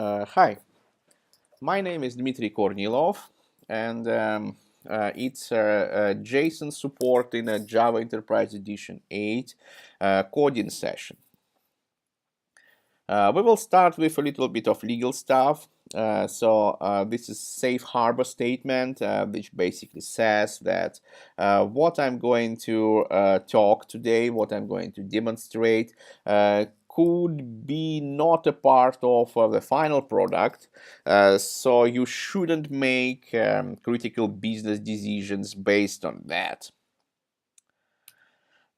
Hi, my name is Dmitry Kornilov, and it's JSON support in a Java Enterprise Edition 8 coding session. We will start with a little bit of legal stuff. This is safe harbor statement, which basically says that what I'm going to talk today, what I'm going to demonstrate, could be not a part of the final product, so you shouldn't make critical business decisions based on that.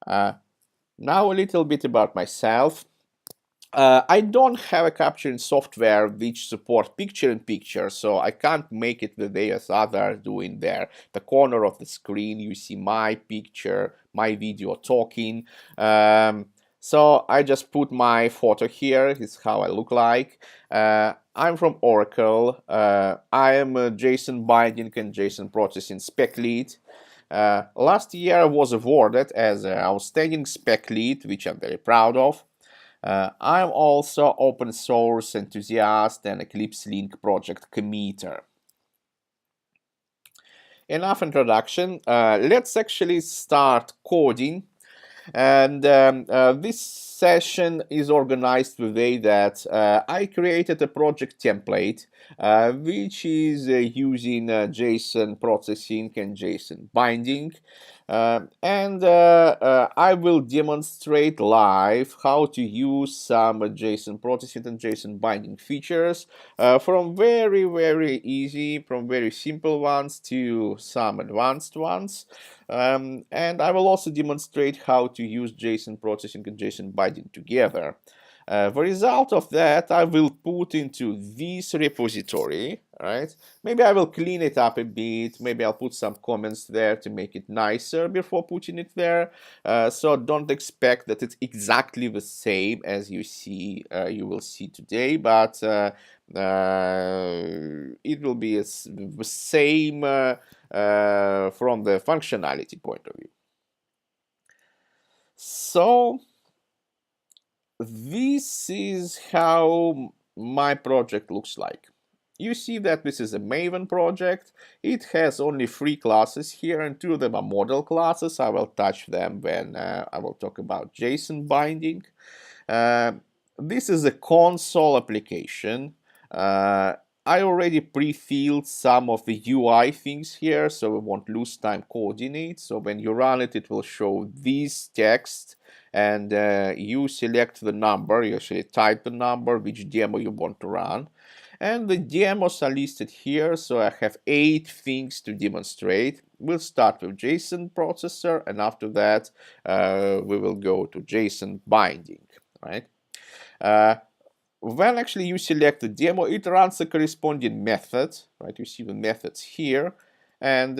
Now a little bit about myself. I don't have a capturing software which supports picture-in-picture, so I can't make it the way as others do in there. The corner of the screen, you see my picture, my video talking. So I just put my photo here. This is how I look like. I'm from Oracle. I am a JSON binding and JSON processing spec lead. Last year I was awarded as an outstanding spec lead, which I'm very proud of. I'm also open source enthusiast and Eclipse Link project committer. Enough introduction. Let's actually start coding. And this session is organized the way that I created a project template which is using JSON processing and JSON binding. I will demonstrate live how to use some JSON processing and JSON binding features from very easy, from very simple ones to some advanced ones. And I will also demonstrate how to use JSON processing and JSON binding together. The result of that I will put into this repository, right? Maybe I will clean it up a bit, maybe I'll put some comments there to make it nicer before putting it there. So don't expect that it's exactly the same as you will see today, but it will be the same from the functionality point of view. So this is how my project looks like. You see that this is a Maven project. It has only 3 classes here, and 2 of them are model classes. I will touch them when I will talk about JSON binding. This is a console application. I already pre-filled some of the UI things here, so we won't lose time coding it. So when you run it, it will show this text, and you select the number, you actually type the number, which demo you want to run. And the demos are listed here, so I have 8 things to demonstrate. We'll start with JSON processor, and after that we will go to JSON binding, right? When actually you select the demo, it runs a corresponding method, right? You see the methods here, and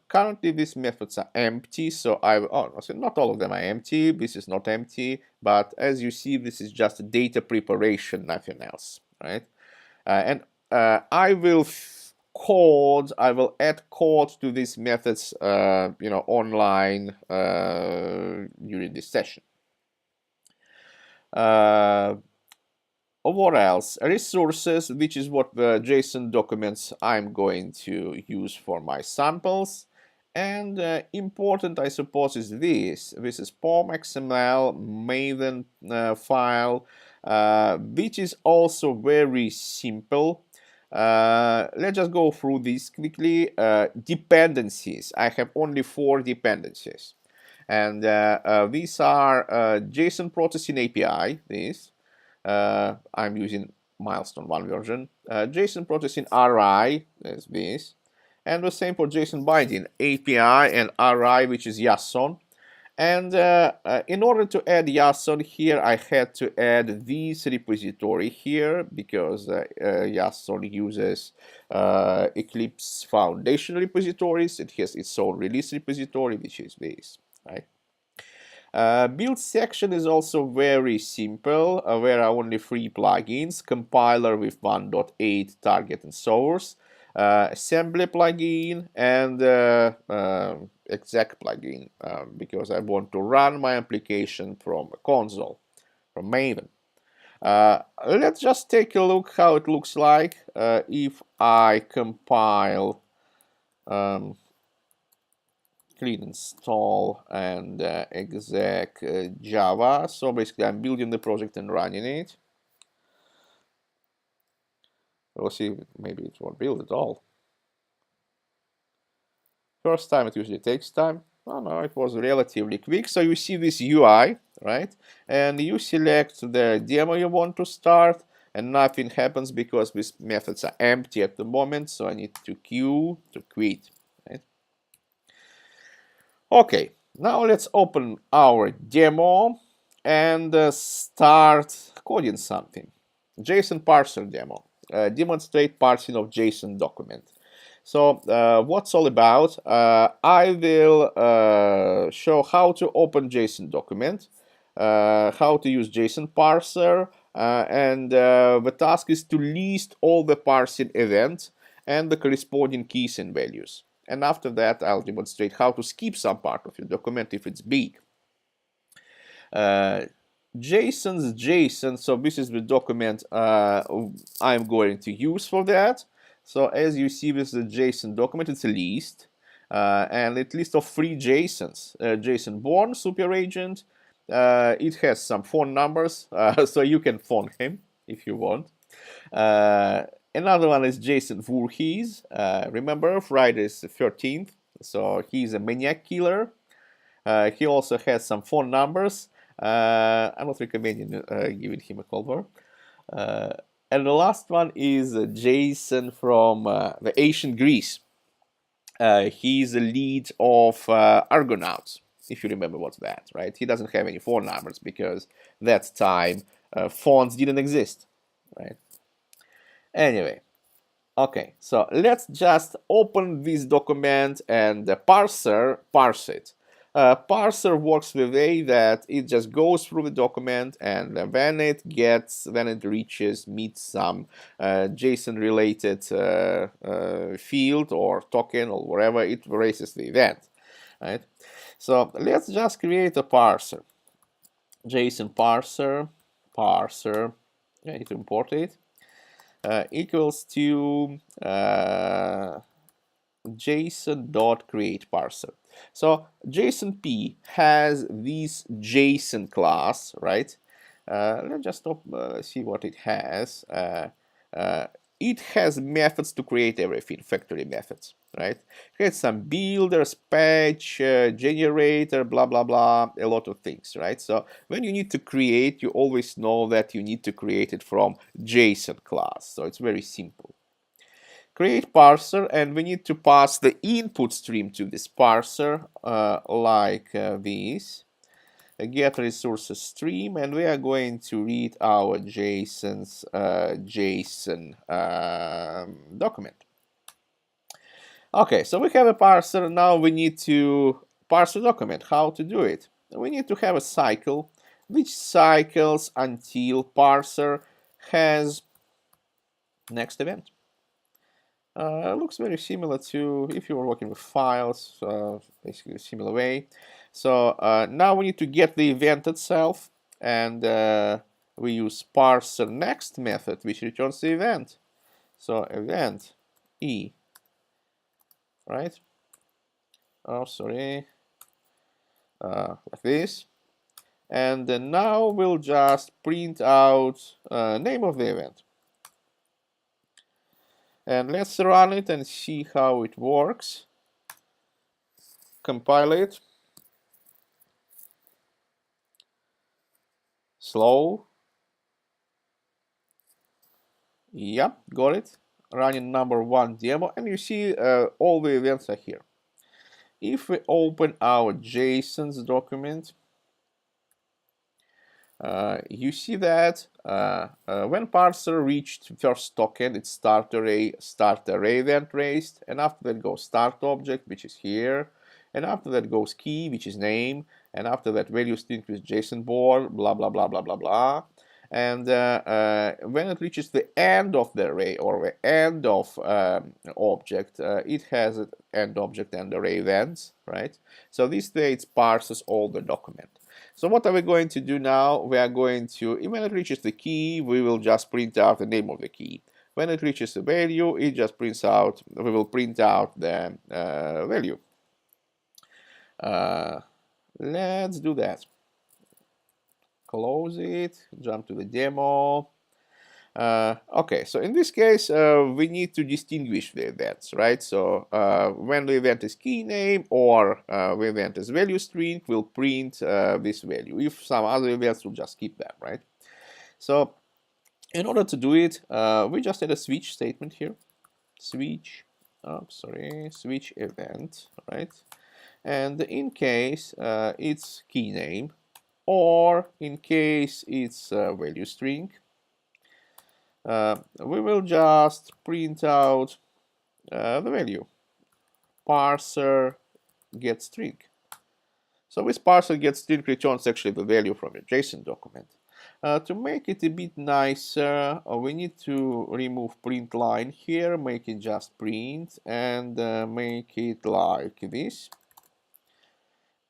currently these methods are empty, so not all of them are empty. This is not empty, but as you see, this is just data preparation, nothing else, right? I will add code to these methods, online during this session. What else? Resources, which is what the JSON documents I'm going to use for my samples. And important, I suppose, is this. This is POM XML Maven file, which is also very simple. Let's just go through this quickly. Dependencies. I have only 4 dependencies. And these are JSON Processing API, this. I'm using Milestone 1 version. JSON Processing RI is this. And the same for JSON Binding API and RI, which is JSON. And in order to add JSON here, I had to add this repository here because JSON uses Eclipse Foundation repositories. It has its own release repository, which is this, right? Build section is also very simple. There are only 3 plugins: compiler with 1.8 target and source, assembly plugin, and exec plugin, because I want to run my application from a console, from Maven. Let's just take a look how it looks like if I compile clean install and exec Java. So basically I'm building the project and running it. We'll see, maybe it won't build at all. First time it usually takes time. Oh no, it was relatively quick. So you see this UI, right? And you select the demo you want to start, and nothing happens because these methods are empty at the moment. So I need to queue to quit, right? Okay, now let's open our demo and start coding something. JSON parser demo. Demonstrate parsing of JSON document. So what's all about? I will show how to open JSON document, how to use JSON parser, and the task is to list all the parsing events and the corresponding keys and values. And after that, I'll demonstrate how to skip some part of your document if it's big. JSON's JSON, so this is the document I'm going to use for that. So as you see, this is a JSON document. It's a list, and it's a list of 3 JSONs. JSON born super agent. It has some phone numbers, so you can phone him if you want. Another one is JSON Voorhees. Remember, Friday is the 13th, so he's a maniac killer. He also has some phone numbers. I'm not recommending giving him a call for. And the last one is Jason from the ancient Greece. He's the lead of Argonauts, if you remember what's that, right? He doesn't have any phone numbers because that time phones didn't exist, right? Anyway, okay, so let's just open this document and the parser parse it. Parser works the way that it just goes through the document, and when it meets some JSON related field or token or whatever, it erases the event, right? So let's just create a parser. JSON parser, I need to import it, equals to JSON.create parser. So JSON-P has this JSON class, right? Let's just see what it has. It has methods to create everything, factory methods, right? It has some builders, patch, generator, blah, blah, blah, a lot of things, right? So when you need to create, you always know that you need to create it from JSON class. So it's very simple. Create parser, and we need to pass the input stream to this parser like this. Get resources stream, and we are going to read our JSON document. Okay, so we have a parser. Now we need to parse the document. How to do it? We need to have a cycle which cycles until parser has next event. Looks very similar to if you were working with files, basically a similar way. So now we need to get the event itself, and we use parser next method, which returns the event. So event E, right? Oh, sorry, like this. And now we'll just print out name of the event. And let's run it and see how it works. Compile it. Slow. Yep, got it. Running number 1 demo, and you see all the events are here. If we open our JSON document, you see that when parser reached first token, it's start array event raised, and after that goes start object, which is here, and after that goes key, which is name, and after that value string with JSON born, blah blah blah blah blah blah. And when it reaches the end of the array or the end of object, it has an end object and array events, right? So this way it parses all the document. So what are we going to do now? We are going to, when it reaches the key, we will just print out the name of the key. When it reaches the value, it just prints out, we will print out the value. Let's do that. Close it, jump to the demo. Okay, so in this case, we need to distinguish the events, right? So when the event is key name or the event is value string, we'll print this value. If some other events, we'll just keep them, right? So in order to do it, we just add a switch statement here. Switch, switch event, right? And in case it's key name, or in case it's value string, we will just print out the value. Parser get string. So this parser get string returns actually the value from your JSON document. To make it a bit nicer, we need to remove print line here, make it just print, and make it like this.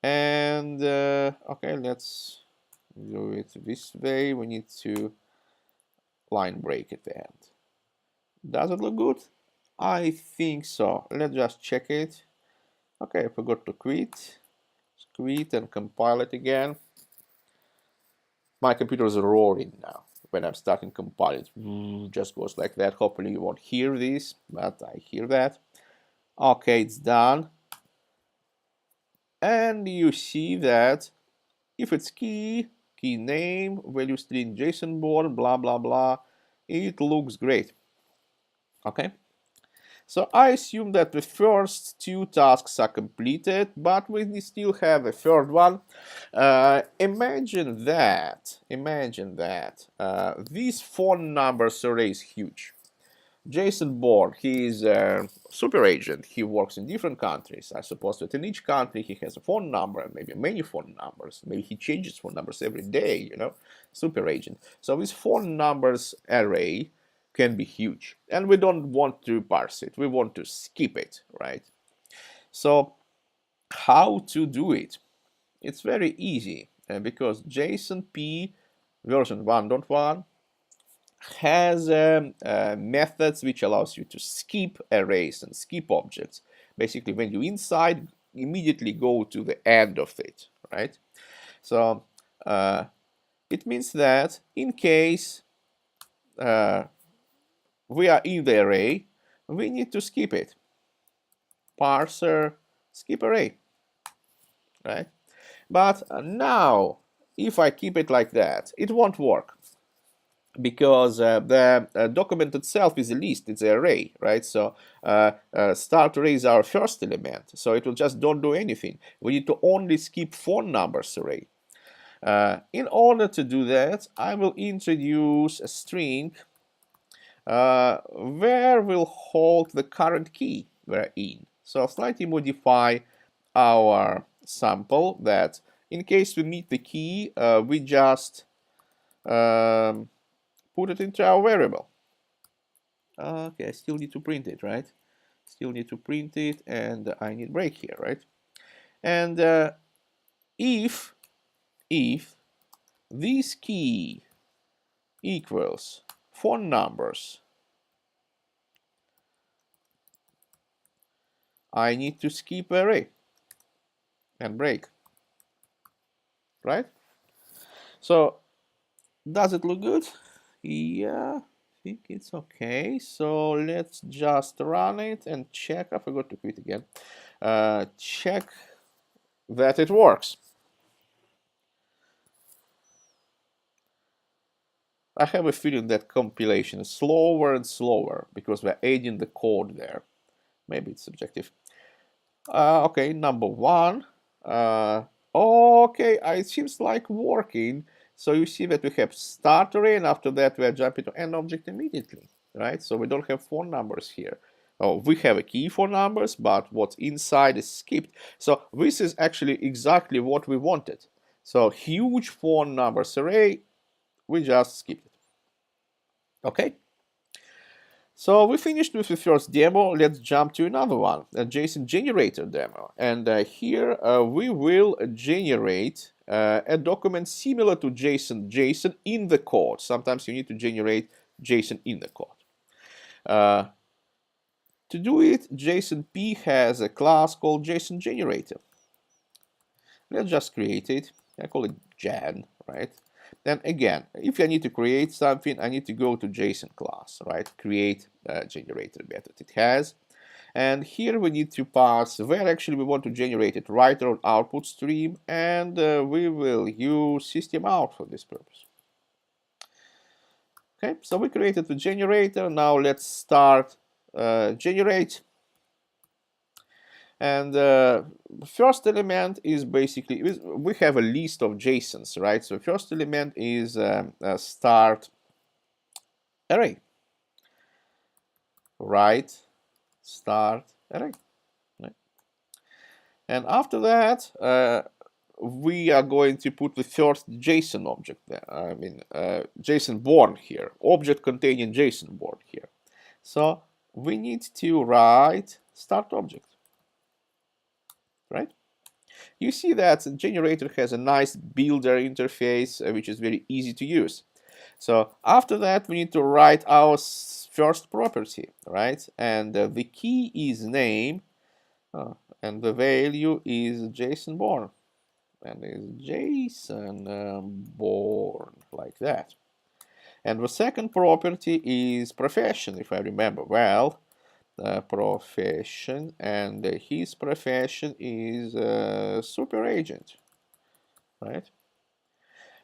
And okay, let's do it this way. We need to line break at the end. Does it look good? I think so. Let's just check it. Okay, I forgot to quit. Quit and compile it again. My computer is roaring now. When I'm starting compiling, it just goes like that. Hopefully you won't hear this, but I hear that. Okay, it's done. And you see that if it's key name, value string JSON board, blah, blah, blah, it looks great. Okay. So I assume that the first two tasks are completed, but we still have a third one. Imagine that this phone numbers array is huge. JSON board, he is a super agent. He works in different countries. I suppose that in each country he has a phone number, maybe many phone numbers. Maybe he changes phone numbers every day, you know, super agent. So this phone numbers array can be huge, and we don't want to parse it. We want to skip it, right? So how to do it? It's very easy because JSON-P version 1.1 has methods which allows you to skip arrays and skip objects. Basically, when you inside, immediately go to the end of it, right? So it means that in case we are in the array, we need to skip it. Parser skip array, right? But now, if I keep it like that, it won't work, because the document itself is a list, it's an array, right? So start array is our first element, so it will just don't do anything. We need to only skip phone numbers array. In order to do that, I will introduce a string where we'll hold the current key we're in. So I'll slightly modify our sample that in case we meet the key, we just put it into our variable. Okay, I still need to print it, right? Still need to print it, and I need break here, right? And if this key equals phone numbers, I need to skip array and break, right? So does it look good? Yeah, I think it's okay. So let's just run it and check. I forgot to quit again. Check that it works. I have a feeling that compilation is slower and slower because we're adding the code there. Maybe it's subjective. Okay, number one. Okay, it seems like working. So you see that we have start array, and after that we are jumping to end object immediately, right? So we don't have phone numbers here. Oh, we have a key for numbers, but what's inside is skipped. So this is actually exactly what we wanted. So huge phone numbers array, we just skipped it. Okay. So we finished with the first demo. Let's jump to another one, a JSON generator demo. And here we will generate a document similar to JSON in the code. Sometimes you need to generate JSON in the code. To do it, JSON-P has a class called JSON generator. Let's just create it. I call it Jan, right? Then again, if I need to create something, I need to go to JSON class, right? Create generator method it has. And here we need to pass where actually we want to generate it, writer or output stream, and we will use system out for this purpose. Okay, so we created the generator. Now let's start generate. And first element is basically, we have a list of JSONs, right? So first element is a start array, right? Start array. Right? And after that, we are going to put the first JSON object there. I mean, JSON born here, object containing JSON born here. So we need to write start object. Right? You see that the generator has a nice builder interface, which is very easy to use. So after that, we need to write our first property, right? And the key is name, and the value is JSON born, and is JSON born, like that. And the second property is profession, if I remember well. Profession, and his profession is super agent, right?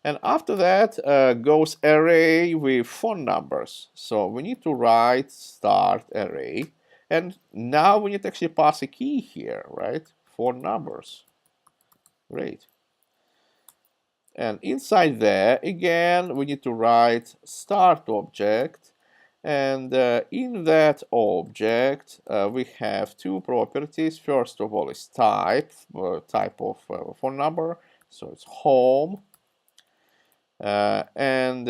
And after that goes array with phone numbers. So we need to write start array, and now we need to actually pass a key here, right? Phone numbers. Great. And inside there, again, we need to write start object. And in that object, we have two properties. First of all is type of phone number. So it's home. And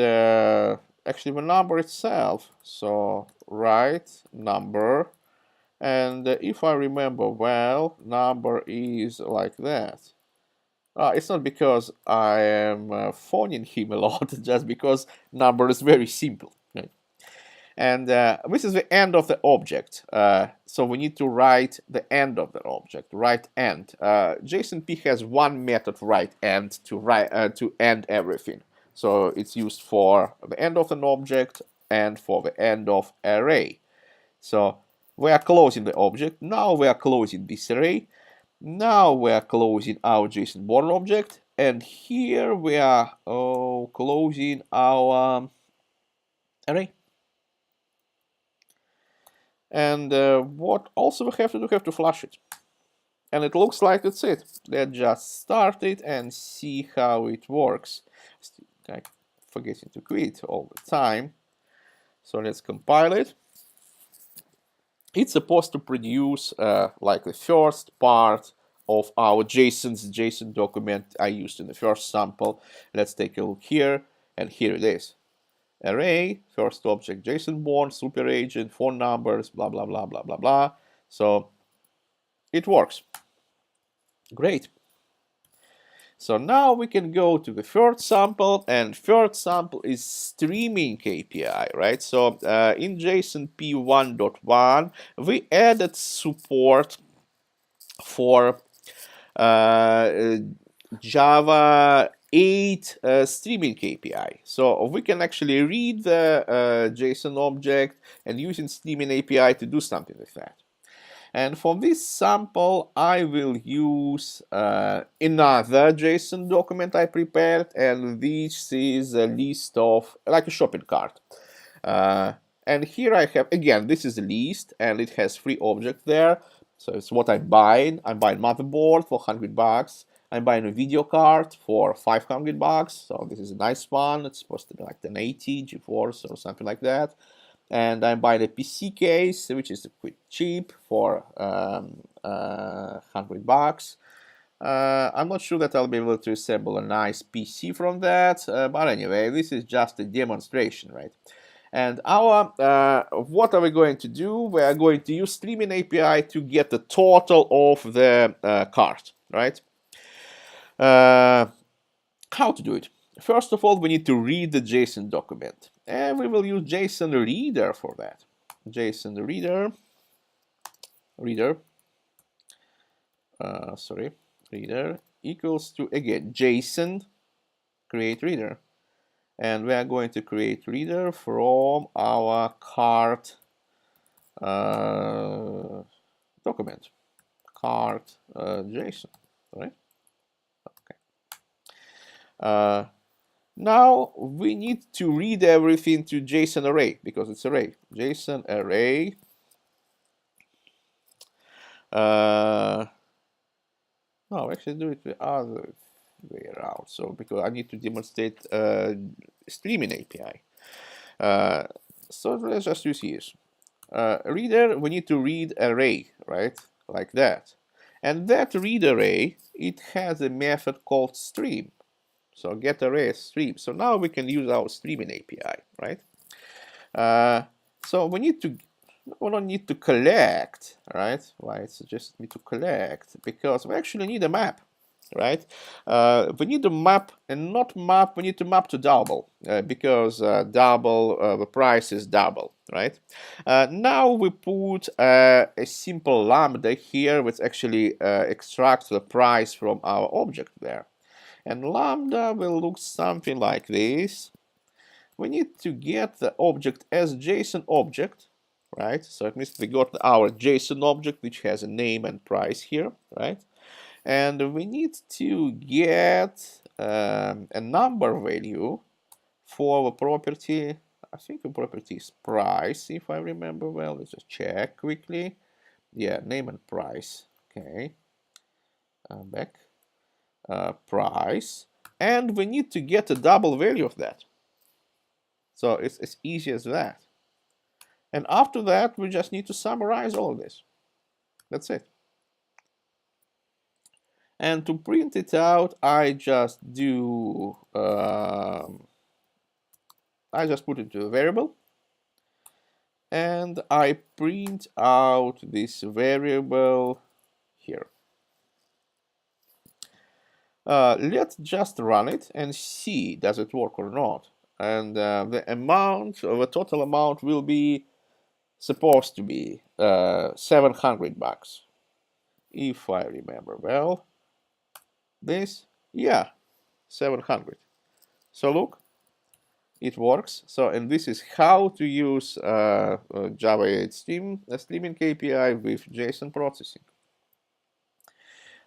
actually the number itself. So write number. And if I remember well, number is like that. It's not because I am phoning him a lot, just because number is very simple. Right? And this is the end of the object. So we need to write the end of the object, write end. JSON-P has one method, write end, to end everything. So it's used for the end of an object and for the end of array. So we are closing the object. Now we are closing this array. Now we are closing our JSON born object. And here we are closing our array. And what also we have to do, we have to flush it. And it looks like that's it. Let's just start it and see how it works. I'm forgetting to quit all the time. So let's compile it. It's supposed to produce like the first part of our JSON document I used in the first sample. Let's take a look here, and here it is. Array, first object, JSON born, super agent, phone numbers, blah, blah, blah, blah, blah, blah. So it works. Great. So now we can go to the third sample, and third sample is streaming API, right? So in JSON-P 1.1, we added support for Java 8 streaming API. So we can actually read the JSON object and using streaming API to do something with that. And for this sample, I will use another JSON document I prepared, and this is a list of, like a shopping cart. And here I have, again, this is a list, and it has 3 objects there. So it's what I'm buying. I'm buying motherboard for $100. I'm buying a video card for $500. So this is a nice one. It's supposed to be like 1080 GeForce or something like that. And I'm buying a PC case, which is quite cheap, for $100. I'm not sure that I'll be able to assemble a nice PC from that, but anyway, this is just a demonstration, right? And our what are we going to do? We are going to use streaming API to get the total of the cart, right? How to do it? First of all, we need to read the JSON document, and we will use JSON reader for that. JSON reader, reader equals to, again, JSON create reader, and we are going to create reader from our cart document, cart JSON, right? Okay. Now we need to read everything to JSON array because it's array. JSON array. No, actually do it the other way around. So because I need to demonstrate streaming API. So let's just use here. Reader, we need to read array, right? Like that. And that read array, it has a method called stream. So get array stream. So now we can use our streaming API, right? So we don't need to collect, right? Why it suggests me to collect? Because we actually need a map, right? We need to map and not map. We need to map to double because double the price is double, right? Now we put a simple lambda here, which actually extracts the price from our object there. And lambda will look something like this. We need to get the object as JSON object, right? So it means we got our JSON object, which has a name and price here, right? And we need to get a number value for the property. I think the property is price, if I remember well. Let's just check quickly. Yeah, name and price. Okay. Back. Price, and we need to get a double value of that. So it's as easy as that. And after that, we just need to summarize all of this. That's it. And to print it out, I just do I just put it to a variable, and I print out this variable here. Let's just run it and see does it work or not. And the total amount will be supposed to be $700, if I remember well. This, yeah, 700. So look, it works. So, and this is how to use Java 8 streaming API with JSON processing.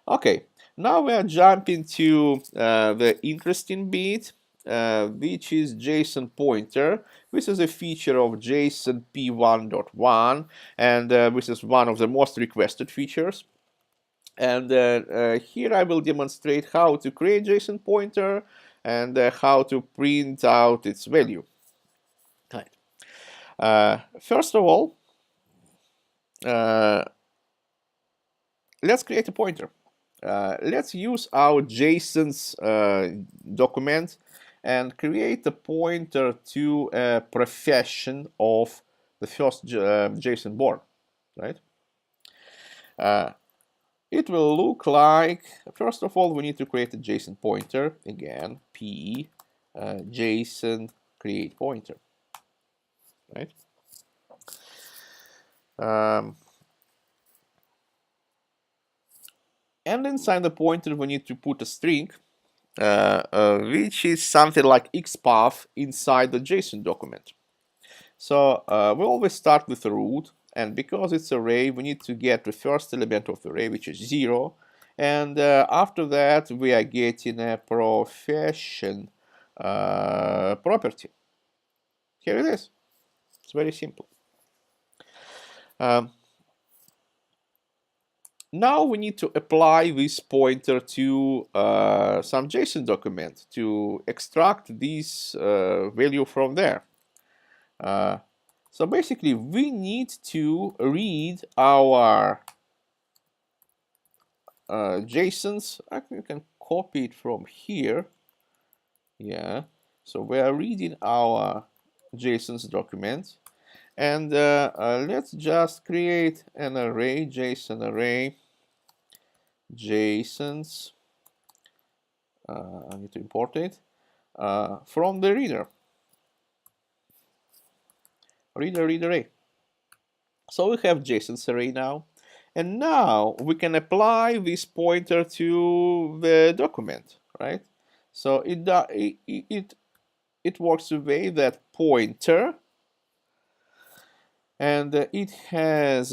Okay, now we are jumping to the interesting bit, which is JSON Pointer. This is a feature of JSON P1.1, and this is one of the most requested features. And here I will demonstrate how to create JSON Pointer and how to print out its value. Right. First of all, let's create a pointer. Let's use our JSON's document and create a pointer to a profession of the first JSON born, right? It will look like, first of all, we need to create a JSON pointer. Again, P JSON create pointer, right? And inside the pointer, we need to put a string, which is something like XPath inside the JSON document. So we always start with the root, and because it's array, we need to get the first element of the array, which is 0. And after that, we are getting a profession property. Here it is. It's very simple. Now we need to apply this pointer to some JSON document to extract this value from there. So basically, we need to read our JSONs. You can copy it from here. Yeah. So we are reading our JSONs document. And let's just create an array, JSON array, JSONs I need to import it from the reader array. So we have JSON's array now, and now we can apply this pointer to the document, right? So it works the way that pointer, and it has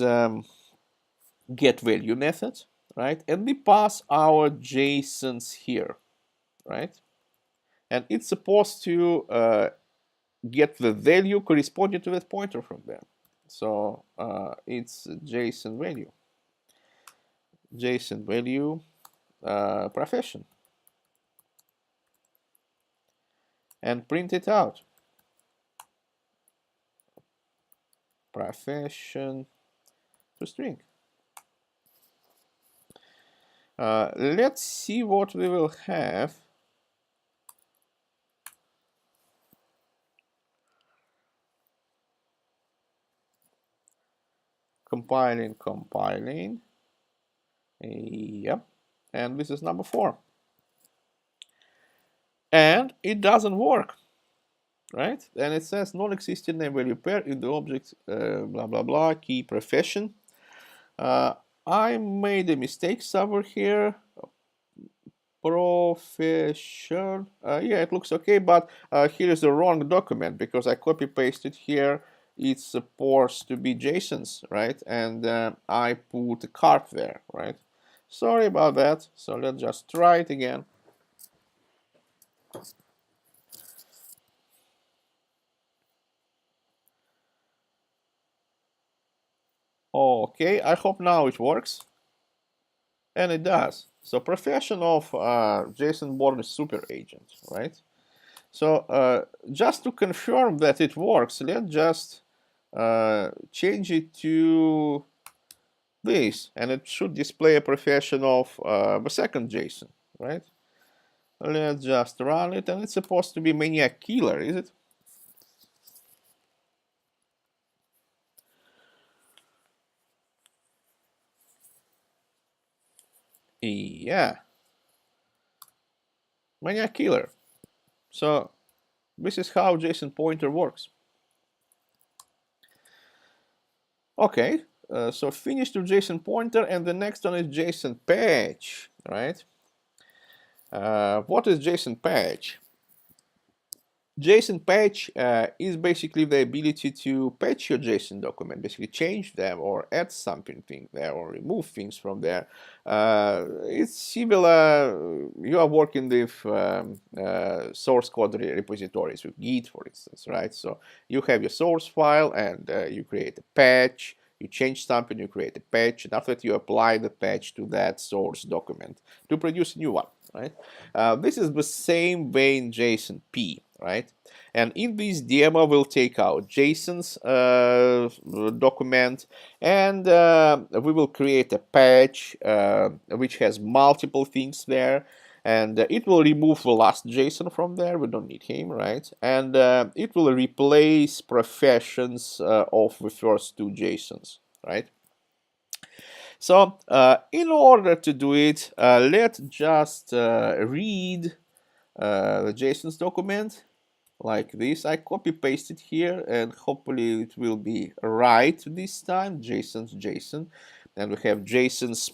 get value method, right? And we pass our JSONs here, right? And it's supposed to get the value corresponding to that pointer from there. So it's JSON value profession, and print it out. Profession to string. Let's see what we will have. Compiling. Yep. And this is number 4. And it doesn't work, right? And it says non-existing name value pair in the object, blah, blah, blah, key profession. I made a mistake somewhere here. Profession. Yeah, it looks okay, but here is the wrong document because I copy-pasted here. It's supposed to be JSONs, right? And I put a card there, right? Sorry about that. So let's just try it again. Okay, I hope now it works. And it does. So profession of JSON born is super agent, right? So just to confirm that it works, let's just change it to this, and it should display a profession of the second JSON, right? Let's just run it, and it's supposed to be maniac killer, is it? Yeah, maniac killer. So this is how JSON Pointer works. Okay, so finish to JSON Pointer, and the next one is JSON Patch, right? What is JSON Patch? JSON Patch is basically the ability to patch your JSON document, basically change them or add something there or remove things from there. It's similar, you are working with source code repositories, with Git, for instance, right? So you have your source file, and you create a patch, you change something, you create a patch, and after that you apply the patch to that source document to produce a new one, right? This is the same way in JSON-P, right? And in this demo, we'll take out JSON's document, and we will create a patch which has multiple things there, and it will remove the last JSON from there. We don't need him, right? And it will replace professions of the first 2 JSONs, right? So in order to do it, let's just read the JSON's document like this. I copy paste it here, and hopefully it will be right this time. JSON, and we have JSON's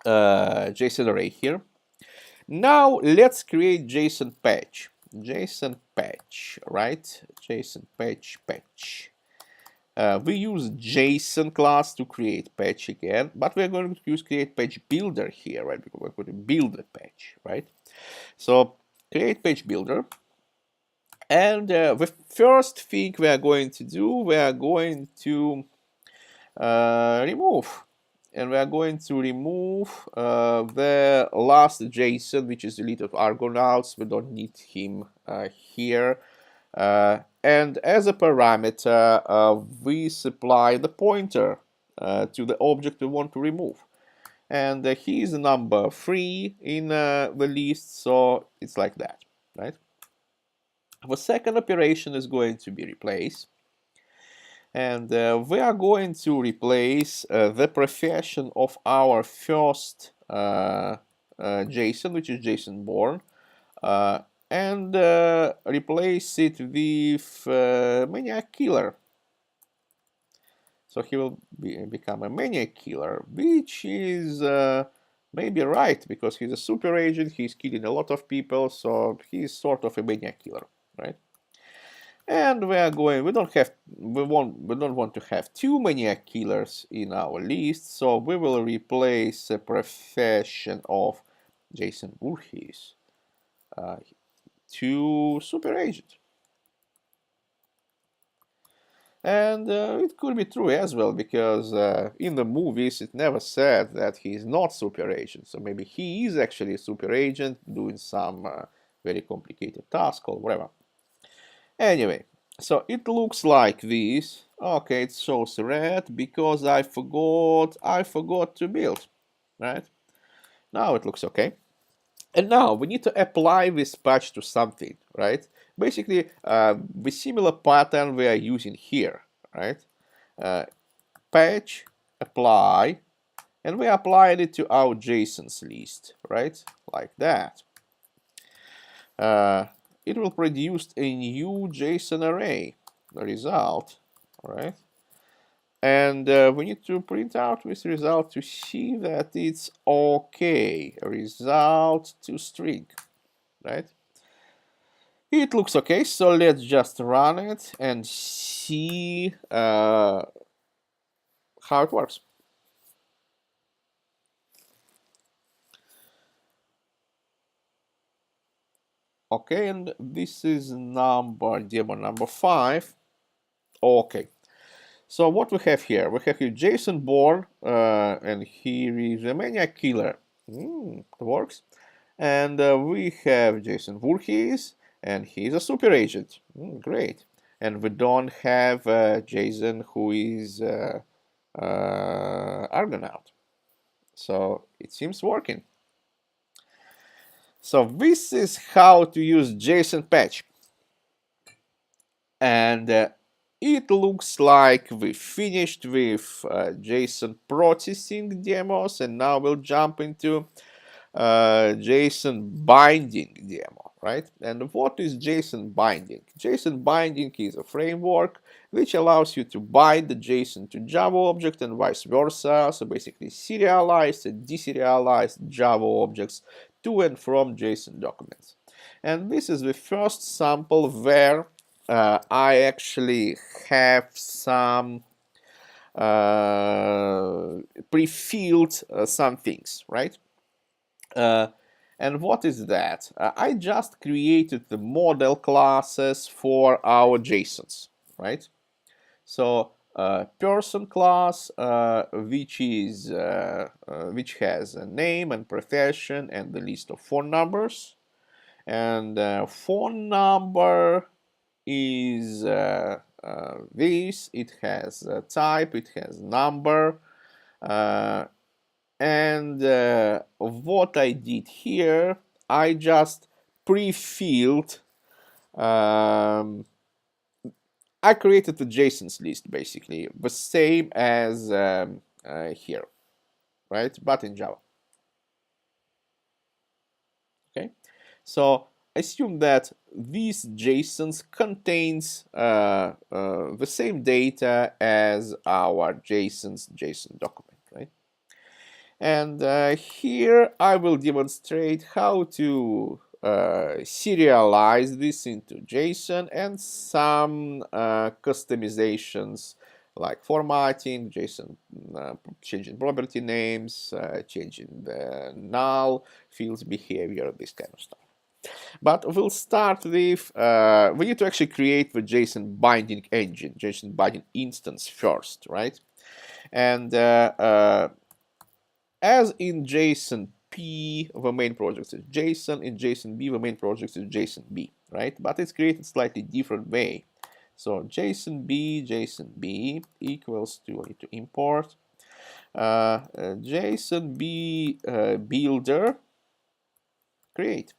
JSON array here. Now let's create JSON patch. JSON patch, right? JSON patch. We use JSON class to create patch again, but we're going to use create patch builder here, right? Because we're going to build the patch, right? So create patch builder. And the first thing we are going to do, we are going to remove. And we are going to remove the last JSON, which is deleted Argonauts. We don't need him here. And as a parameter, we supply the pointer to the object we want to remove. And he is number 3 in the list, so it's like that, right? The second operation is going to be replace. And we are going to replace the profession of our first JSON, which is JSON born, and replace it with maniac killer. So he will become a maniac killer, which is maybe right, because he's a super agent, he's killing a lot of people, so he's sort of a maniac killer, right? And we don't want to have too many killers in our list, so we will replace the profession of Jason Voorhees to super agent. And it could be true as well, because in the movies it never said that he is not super agent, so maybe he is actually a super agent doing some very complicated task or whatever. Anyway, so it looks like this. Okay, it shows red because I forgot to build, right? Now it looks okay. And now we need to apply this patch to something, right? Basically, the similar pattern we are using here, right? Patch, apply, and we applied it to our JSONs list, right? Like that. It will produce a new JSON array, the result, right? And we need to print out this result to see that it's okay. Result to string, right? It looks okay, so let's just run it and see how it works. Okay, and this is demo number 5. Okay, so what we have here? We have here JSON born, and here is a maniac killer. It works. And we have Jason Voorhees, and he's a super agent. Great. And we don't have Jason, who is Argonaut. So it seems working. So this is how to use JSON Patch. And it looks like we finished with JSON processing demos, and now we'll jump into JSON binding demo, right? And what is JSON binding? JSON binding is a framework which allows you to bind the JSON to Java object and vice versa. So basically serialized and deserialized Java objects to and from JSON documents. And this is the first sample where I actually have some pre-filled some things, right? And what is that? I just created the model classes for our JSONs, right? So person class, which has a name and profession and the list of phone numbers, and phone number is this. It has a type, it has number. And what I did here, I just pre-filled, I created the JSONs list, basically, the same as here, right? But in Java. Okay, so assume that these JSONs contains the same data as our JSON document, right? And here I will demonstrate how to serialize this into JSON and some customizations like formatting, JSON, changing property names, changing the null fields behavior, this kind of stuff. But we'll start with, we need to actually create the JSON binding engine, JSON binding instance first, right? And as in JSON-P, the main project is JSON. In JSON-B, the main project is JSON-B, right? But it's created slightly different way. So JSON-B equals to, I need to import JSON-B builder, create.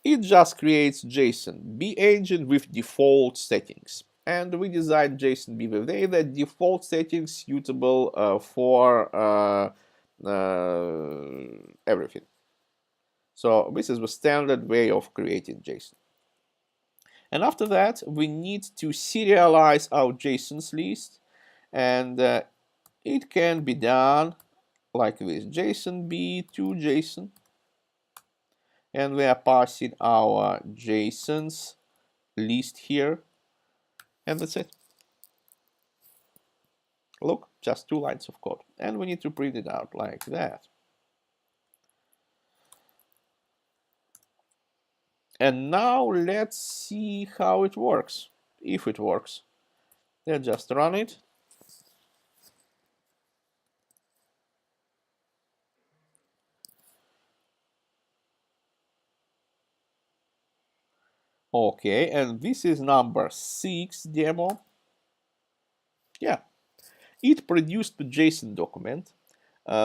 It just creates JSON-B engine with default settings. And we designed JSON-B with the default settings suitable for everything. So this is the standard way of creating JSON. And after that, we need to serialize our JSONs list, and it can be done like this: JSON-B to JSON, and we are passing our JSONs list here, and that's it. Look, just 2 lines of code, and we need to print it out like that. And now let's see how it works, if it works. Let's just run it. Okay, and this is number 6 demo. Yeah, it produced the JSON document,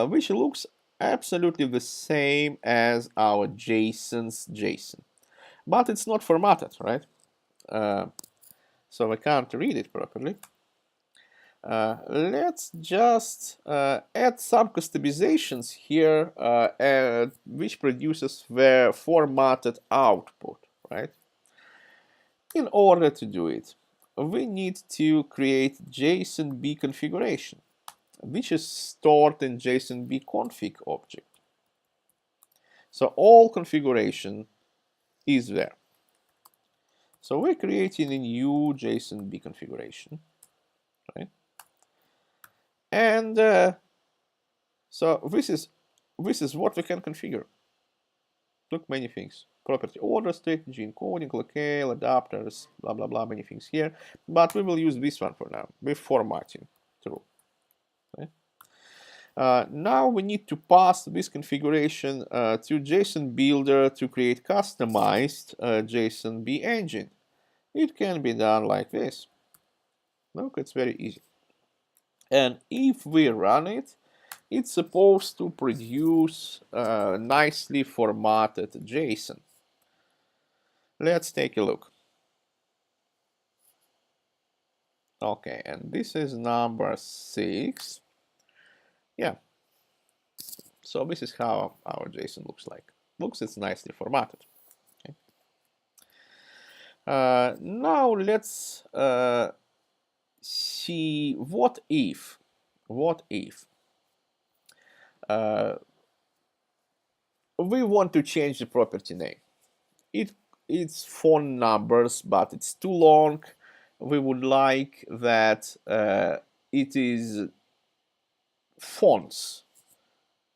which looks absolutely the same as our JSON's JSON. But it's not formatted, right? So I can't read it properly. Let's just add some customizations here, which produces the formatted output, right? In order to do it, we need to create JSON-B configuration, which is stored in JSON-B config object. So all configuration is there. So we're creating a new JSON-B configuration, right? And so this is what we can configure. Look, many things: property order, strategy, encoding, locale, adapters, blah blah blah, many things here. But we will use this one for now with formatting true. Okay? Now we need to pass this configuration to JSON Builder to create customized JSON-B engine. It can be done like this. Look, it's very easy. And if we run it, it's supposed to produce nicely formatted JSON. Let's take a look. Okay, and this is number 6. Yeah. So this is how our JSON looks like. Looks, it's nicely formatted. Okay. Now let's see what if we want to change the property name. It's phone numbers, but it's too long. We would like that it is fonts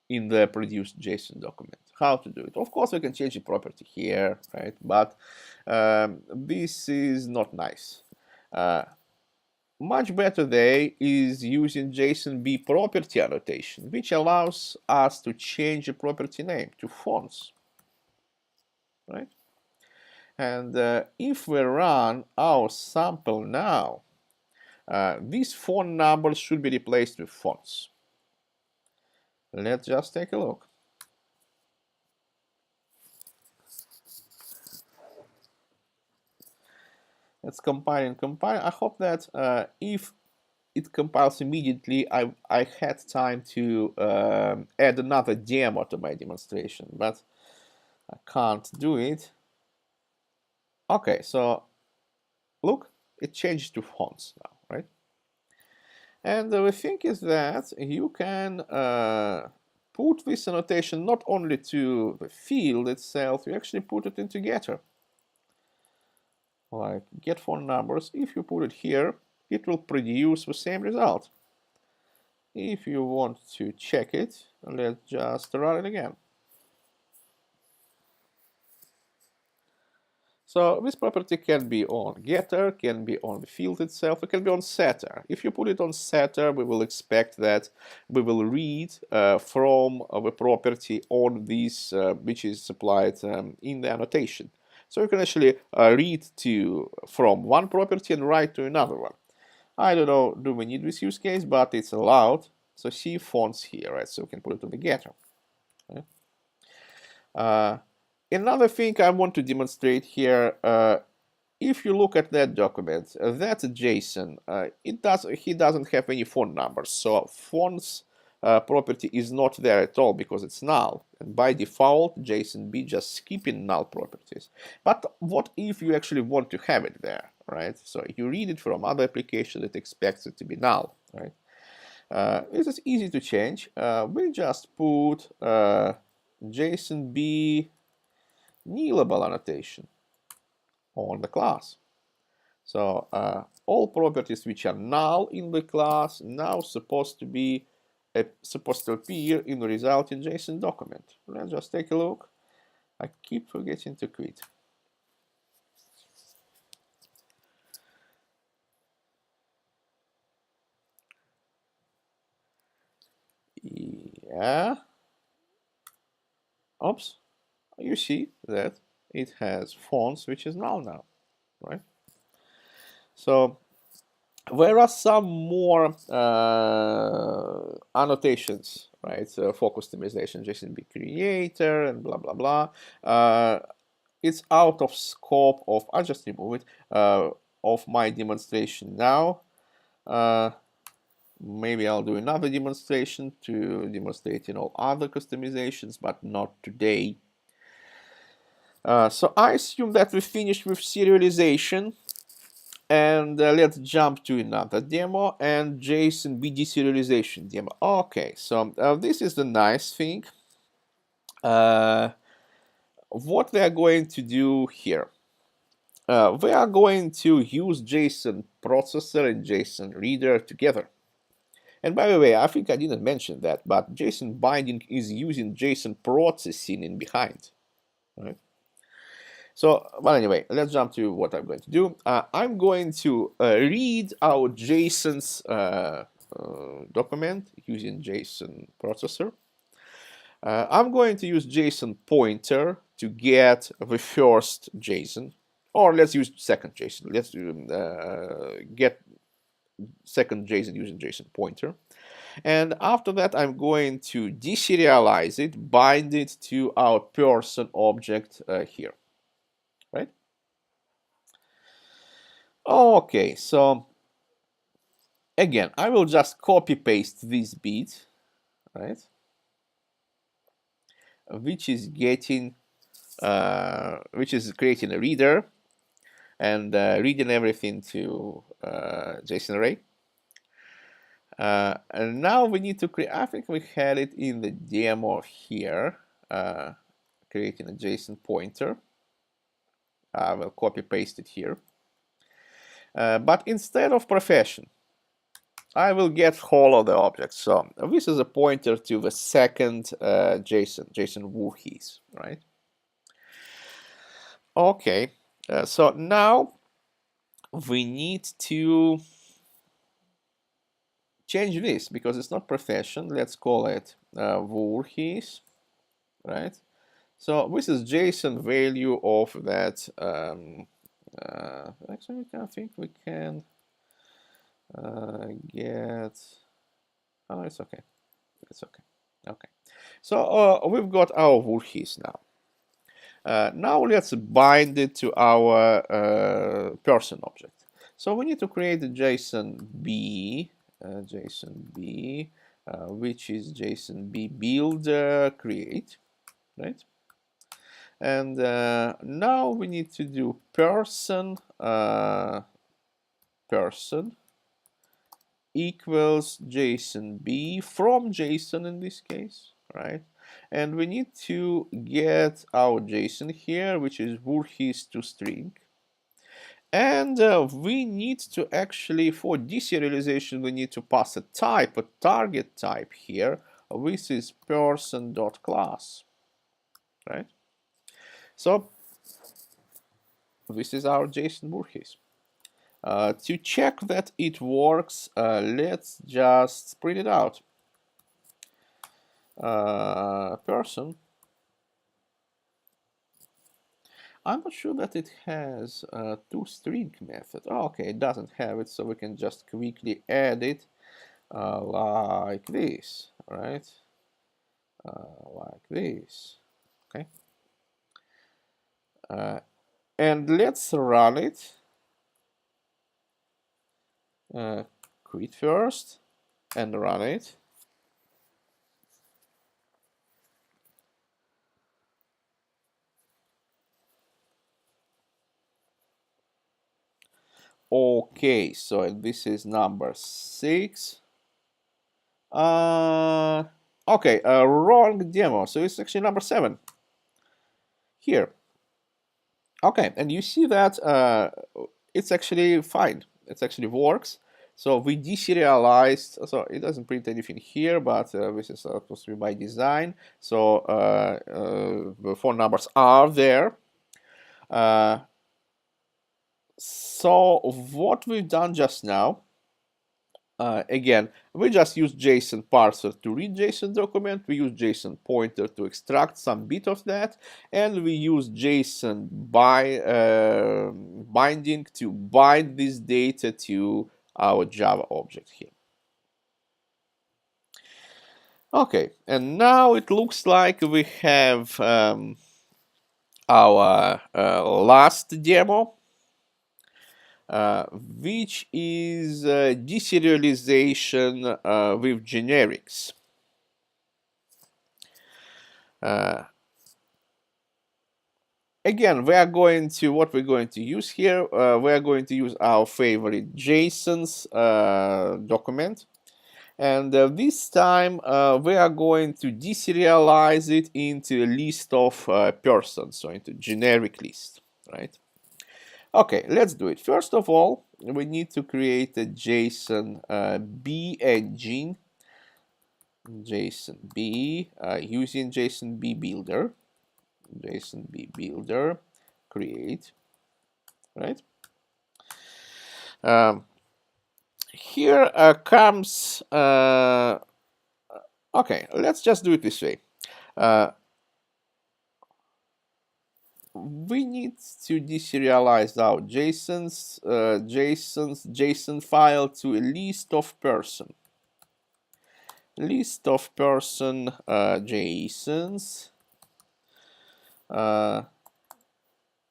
in the produced JSON document. How to do it? Of course, we can change the property here, right? But this is not nice. Much better way is using JSON-B property annotation, which allows us to change the property name to fonts, right? And if we run our sample now, these phone numbers should be replaced with fonts. Let's just take a look. Let's compile and compile. I hope that if it compiles immediately, I had time to add another demo to my demonstration, but I can't do it. Okay, so look, it changed to fonts now, right? And the thing is that you can put this annotation not only to the field itself, you actually put it into getter. Like get phone numbers, if you put it here, it will produce the same result. If you want to check it, let's just run it again. So this property can be on getter, can be on the field itself, it can be on setter. If you put it on setter, we will expect that we will read from the property on this, which is supplied in the annotation. So you can actually read from one property and write to another one. I don't know, do we need this use case, but it's allowed. So see fonts here, right? So we can put it on the getter. Okay? Another thing I want to demonstrate here, if you look at that document, that's a JSON. He doesn't have any phone numbers, so fonts property is not there at all because it's null. And by default, JSON-B just skipping null properties. But what if you actually want to have it there, right? So you read it from other application that expects it to be null, right? This is easy to change. We just put JSON-B nullable annotation on the class. So all properties which are null in the class now supposed to appear in the resulting JSON document. Let's just take a look. I keep forgetting to quit. Yeah. Oops. You see that it has fonts which is null now, right? So there are some more annotations, right? For customization, JSON-B creator and blah blah blah. It's out of scope of. I'll just remove it of my demonstration now. Maybe I'll do another demonstration to demonstrate all other customizations, but not today. So I assume that we finished with serialization. And let's jump to another demo and JSON-B deserialization demo. Okay, so this is the nice thing. What we are going to do here. We are going to use JSON processor and JSON reader together. And by the way, I think I didn't mention that, but JSON binding is using JSON processing in behind. Right? So, well, anyway, let's jump to what I'm going to do. I'm going to read our JSON's document using JSON processor. I'm going to use JSON Pointer to get the first JSON, or let's use second JSON. Let's get second JSON using JSON Pointer. And after that, I'm going to deserialize it, bind it to our person object here. Right? Okay, so again, I will just copy paste this bit, right? Which is getting, which is creating a reader and reading everything to JSON array. And now we need to create. I think we had it in the demo here, creating a JSON pointer. I will copy paste it here. But instead of profession, I will get whole of the object. So this is a pointer to the second JSON Voorhees, right? Okay, so now we need to change this because it's not profession. Let's call it Voorhees, right? So this is JSON value of that. Actually, I think we can get. Oh, it's okay. It's okay. Okay. So we've got our Voorhees now. Now let's bind it to our person object. So we need to create a JSON-B, which is JSON-B builder create, right? And now we need to do person equals JSON-B from JSON in this case, right? And we need to get our JSON here, which is Voorhees to string. And we need to actually, for deserialization, we need to pass a type, a target type here. This is person.class, right? So this is our JSON Voorhees. To check that it works, let's just print it out. Person. I'm not sure that it has a toString method. Oh, okay, it doesn't have it, so we can just quickly add it like this, right? Like this, okay? And let's run it. Quit first and run it. Okay, so this is number 6. Okay, wrong demo. So it's actually number 7 here. Okay, and you see that it's actually fine. It actually works. So we deserialized, so it doesn't print anything here, but this is supposed to be by design. So the phone numbers are there. So what we've done just now, again, we just use JSON parser to read JSON document. We use JSON pointer to extract some bit of that, and we use JSON binding to bind this data to our Java object here. Okay, and now it looks like we have our last demo. Which is deserialization with generics. Again, what we're going to use here, we are going to use our favorite JSON's document. And this time we are going to deserialize it into a list of persons, so into generic list, right? Okay, let's do it. First of all, we need to create a JSON-B engine, JSON-B, using JSON-B builder, JSON-B builder, create, right? Here comes, okay, let's just do it this way. We need to deserialize our JSON file to a list of person. List of person JSONs.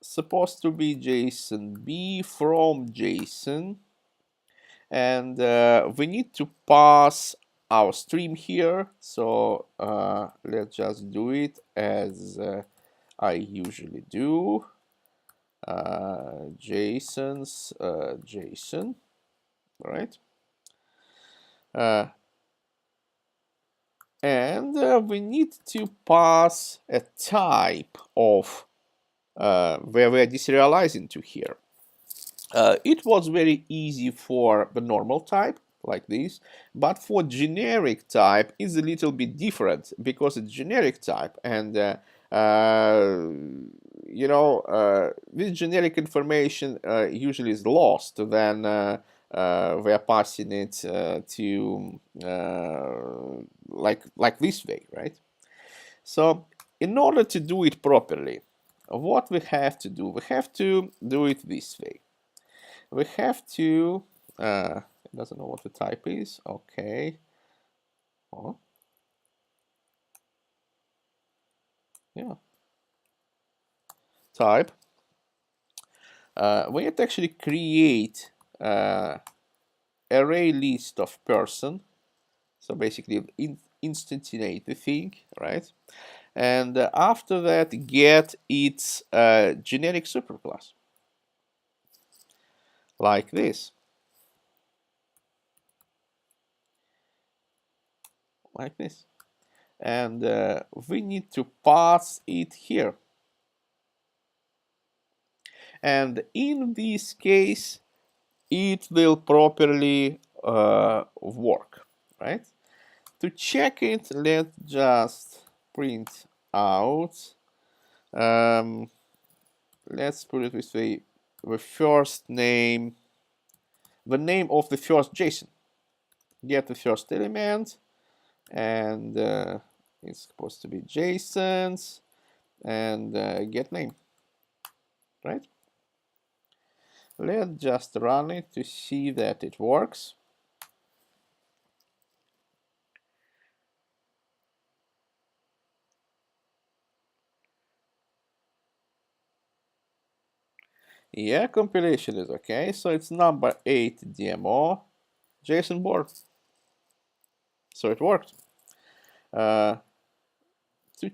Supposed to be JSON-B from JSON. And we need to pass our stream here. So let's just do it as I usually do. JSONs, JSON, right? And we need to pass a type of where we're deserializing to here. It was very easy for the normal type, like this, but for generic type is a little bit different because it's generic type, and you know, this generic information usually is lost when we are passing it to like this way, right? So in order to do it properly, what we have to do it this way. We have to, it doesn't know what the type is, okay. Oh. Yeah. Type. We have to actually create array list of person. So basically instantiate the thing, right? And after that, get its generic superclass. Like this. Like this. And we need to pass it here. And in this case, it will properly work, right? To check it, let's just print out. Let's put it this way: the first name, the name of the first JSON. Get the first element, and it's supposed to be JSONs, and get name, right? Let's just run it to see that it works. Yeah, compilation is okay. So it's number 8 demo JSON board. So it worked. To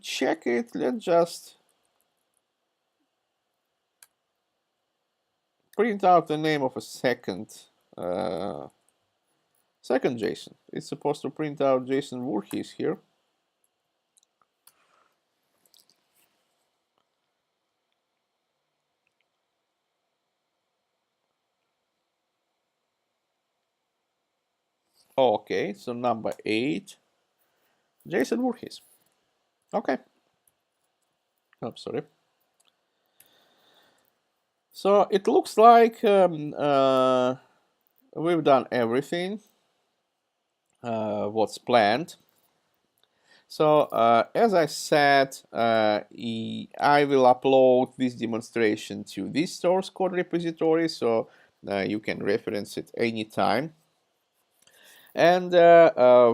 check it, let's just print out the name of a second JSON. It's supposed to print out JSON Voorhees here. Okay, so number 8, JSON Voorhees. Okay. Oh, sorry. So it looks like we've done everything what's planned. So as I said, I will upload this demonstration to this source code repository, so you can reference it anytime. And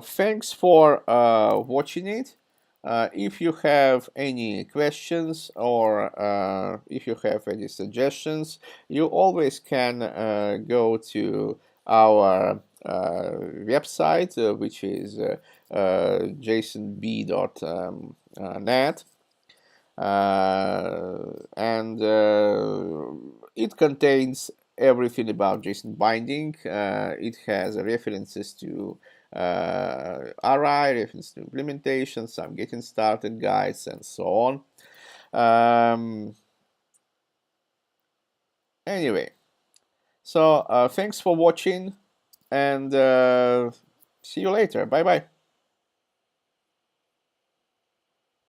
thanks for watching it. If you have any questions or if you have any suggestions, you always can go to our website, which is JSONB.net. And it contains everything about JSON binding. It has references to RI, reference to implementation, some getting started guides, and so on. Anyway, so thanks for watching, and see you later. Bye bye.